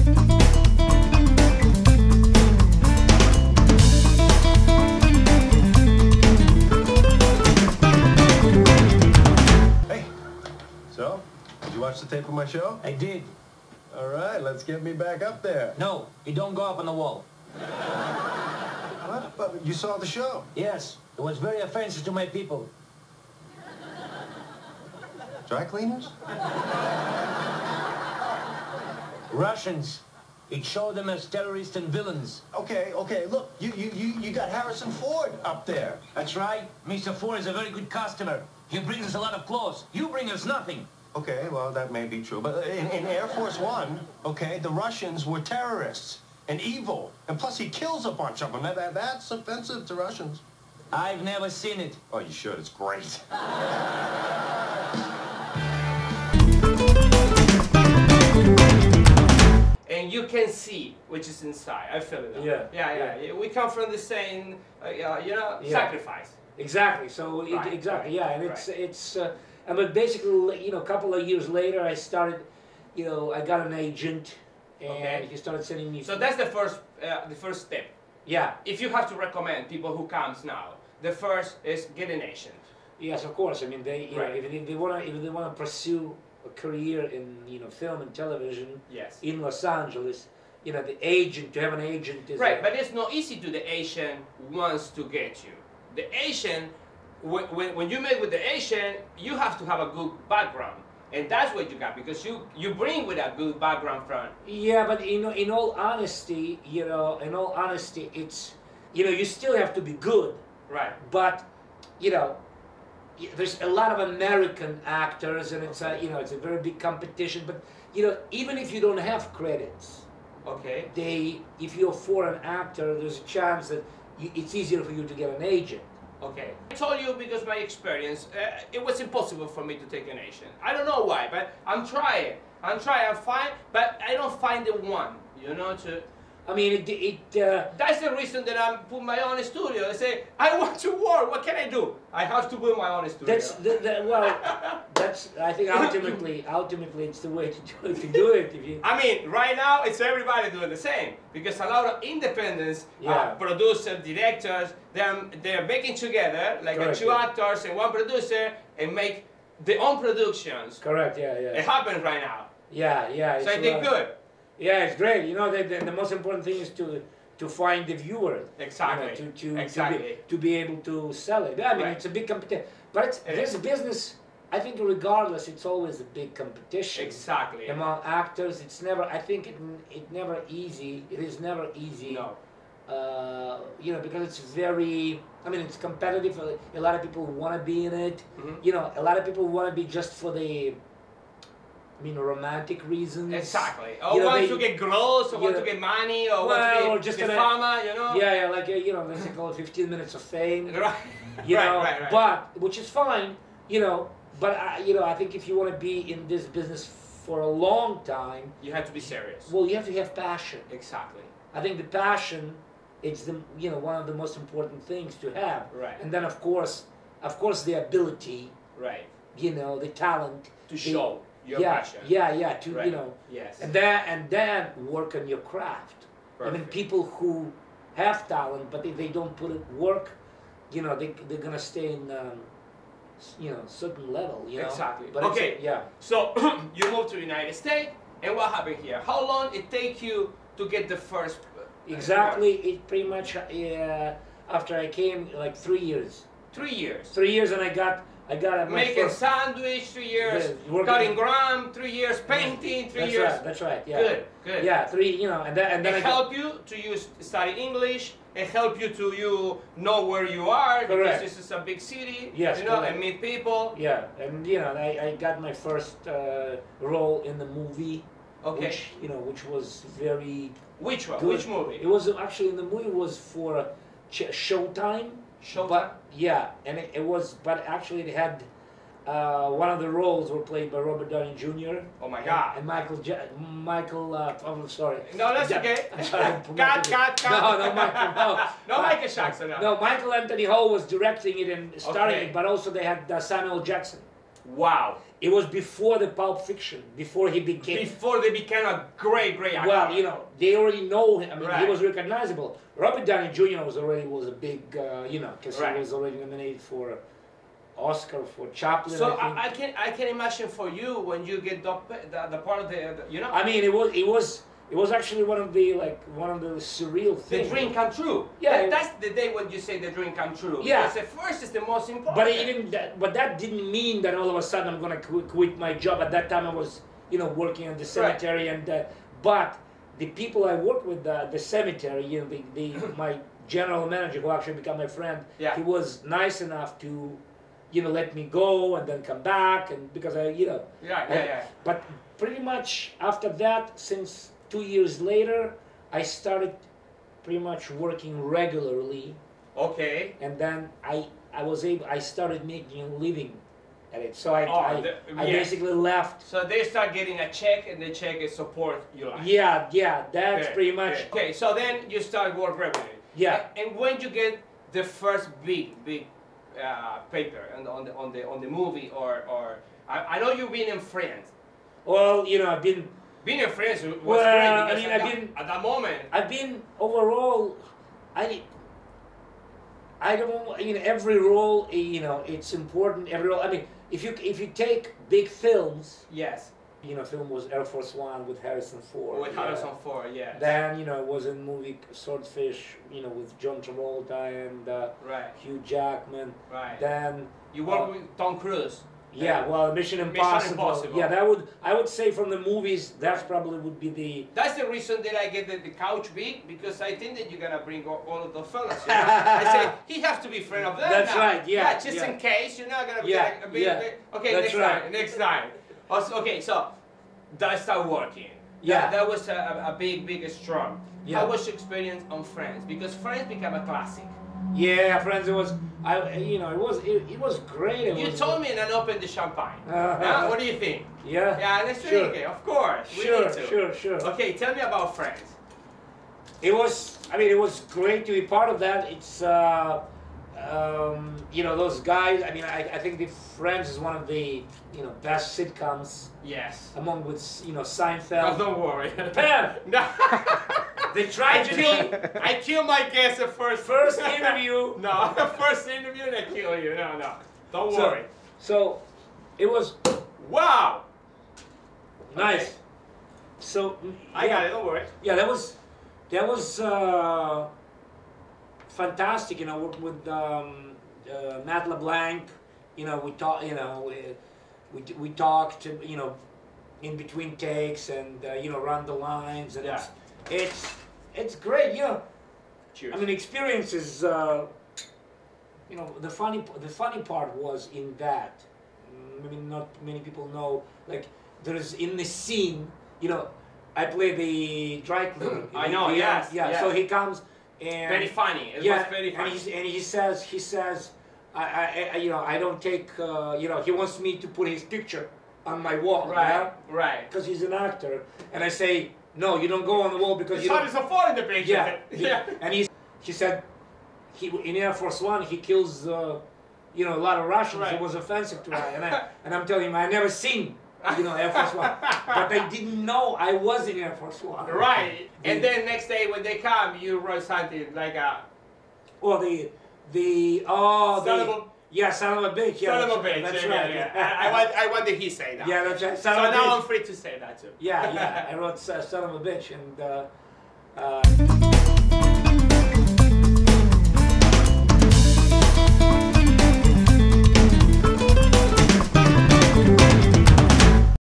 So, did you watch the tape of my show? I did. All right, let's get me back up there. No, it don't go up on the wall. What? But you saw the show. Yes, it was very offensive to my people. Dry cleaners? Russians. It showed them as terrorists and villains. Okay, look, you got Harrison Ford up there. That's right. Mr. Ford is a very good customer. He brings us a lot of clothes. You bring us nothing. Okay, well, that may be true. But in Air Force One, okay, the Russians were terrorists and evil. And plus, he kills a bunch of them. That's offensive to Russians. I've never seen it. Oh, you should. It's great. And you can see which is inside. I feel it. Yeah. We come from the same, sacrifice. Exactly. So exactly. And but basically, a couple of years later, I started, I got an agent, and he started sending me. So that's the first step. Yeah. If you have to recommend people who comes now, the first is get an agent. Yes, of course. I mean, if they want to pursue a career in film and television. Yes. In Los Angeles, to have an agent is right. But it's not easy to the agent wants to get you. The Asian, when you meet with the Asian, you have to have a good background, and that's what you got because you bring with a good background from. Yeah, but in all honesty, it's you still have to be good. Right. But there's a lot of American actors, and it's it's a very big competition. But even if you don't have credits, if you're a foreign actor, there's a chance that it's easier for you to get an agent. Okay. I told you because my experience, it was impossible for me to take an agent. I don't know why, but I'm trying. I'm fine, but I don't find the one, I mean, that's the reason that I put my own studio. I say, I want to work, what can I do? I have to put my own studio. That's I think ultimately it's the way to do it. I mean, right now, it's everybody doing the same. Because a lot of independents, producers, directors, they're making together, like two actors and one producer, and make their own productions. Correct, yeah. It happens right now. Yeah. So I think good. Yeah, it's great. The most important thing is to find the viewer. Exactly. To be able to sell it. I mean, it's a big competition. But this business, I think, regardless, it's always a big competition. Exactly. Among actors, it's never. I think it never easy. It is never easy. No. Because it's very. I mean, it's competitive. A lot of people want to be in it. A lot of people want to be just for the. Romantic reasons. Exactly. Or want to get girls, or want to get money, or want to be fama, Yeah, like, let's call it 15 minutes of fame. Right. Right. But, which is fine, but, I think if you want to be in this business for a long time... You have to be serious. Well, you have to have passion. Exactly. I think the passion, it's the, one of the most important things to have. Right. And then, of course, the ability. Right. The talent. To show. Your passion. Yes. And then work on your craft. Perfect. I mean, people who have talent, but if they don't put it work, they're gonna stay in, certain level. Exactly. But So you moved to the United States, and what happened here? How long it take you to get the first? Exactly. It pretty much after I came, like 3 years. 3 years. 3 years, and I got making sandwich 3 years, cutting gram 3 years, painting 3 years. That's right. Yeah. Good. Yeah, 3. And then it help you to study English. It help you to know where you are because this is a big city. Yes. And meet people. Yeah, and I got my first role in the movie. Okay. Which was very. Which one? Good. Which movie? It was actually the movie was for Showtime. But and it was, but actually it had one of the roles were played by Robert Downey Jr. Oh my God! And Michael. I'm sorry. No, that's okay. I'm sorry. Cut. No, Michael. No, Michael Jackson. No, Michael Anthony Hall was directing it and starring it, but also they had Samuel Jackson. Wow. It was before the Pulp Fiction, before he became... Before they became a great actor. Well, you know, they already know him. I mean, Right. he was recognizable. Robert Downey Jr. was a big, you know, because Right. he was already nominated for Oscar for Chaplin. So I think. I can imagine for you when you get the part of the you know. I mean, it was actually one of the surreal The things. dream come true. Yeah, that's the day when you say the dream come true. Yeah. Because at first it's the most important. But that didn't mean that all of a sudden I'm gonna quit my job. At that time I was, you know, working at the cemetery, and but the people I worked with the cemetery, you know, my general manager, who actually became my friend, Yeah. he was nice enough to, you know, let me go and then come back, and because I, you know, Yeah. But pretty much after that, since 2 years later, I started pretty much working regularly, Okay. and then I started making a living at it. So I yes. basically left. So they start getting a check, and the check is support your life. Yeah, that's Okay, pretty much. Okay, so then you start work regularly. Yeah. And when you get the first big paper on the movie, or I know you've been in France. Well, you know, I've been. Being in France was Well, great, I because mean, at that moment. I've been overall. I don't. I mean, every role, you know, it's important. Every role. I mean, if you take big films. Yes. You know, film was Air Force One with Harrison Ford. With Harrison Ford, yes. Then, you know, it was in movie Swordfish, you know, with John Travolta and right. Hugh Jackman. Right. Then you work with Tom Cruise. Yeah, well, Mission Impossible. Yeah, I would say from the movies, that's probably would be the. That's the reason that I get the couch big, because I think that you're gonna bring all of the fellas. You know? I say he has to be friend of them. That's now. right. Yeah. Just in case you're not gonna be Yeah, like a big. yeah. Okay, That's right. Next time. Also, okay, so that started working. Yeah. That was a big strong. Yeah. How was your experience on Friends? Because Friends became a classic. Yeah, Friends. It was. It was great. You told me and I opened the champagne. What do you think? Yeah. Yeah, let's drink it. Of course. We need to. Sure. Okay, tell me about Friends. It was. I mean, it was great to be part of that. It's. You know, those guys. I mean, I think the Friends is one of the best sitcoms. Yes. Among with Seinfeld. Oh, don't worry. Pam. No. They tried to. I kill my guest at first. First interview. No, first interview and I kill you. No. Don't worry. So, it was. Wow. Nice. Okay. So. I got it. Don't worry. Yeah, that was fantastic. You know, worked with Matt LeBlanc. You know, we talked. You know, we talked. You know, in between takes and run the lines, and Yeah. it's great. You know. Cheers. I mean, experience is. You know, the funny part was in that. I mean, not many people know. Like, there's in the scene. You know, I play the dry cleaner. I know. Yes. Yeah. So he comes and very funny. It was very funny. And he says, I don't take. He wants me to put his picture on my wall. Right. Right. Because he's an actor, and I say, no, you don't go on the wall because you don't. It's hard to the picture. Yeah. And he said, in Air Force One he kills a lot of Russians. Right. It was offensive to me, and I'm telling him I never seen Air Force One, but they didn't know I was in Air Force One. Right. And then next day when they come, you wrote something like a. Well, son of a bitch. Yeah, son of a bitch. That's yeah, right. Yeah. I want to he say that. Yeah, that's right. So now I'm free to say that too. Yeah. I wrote son of a bitch, and.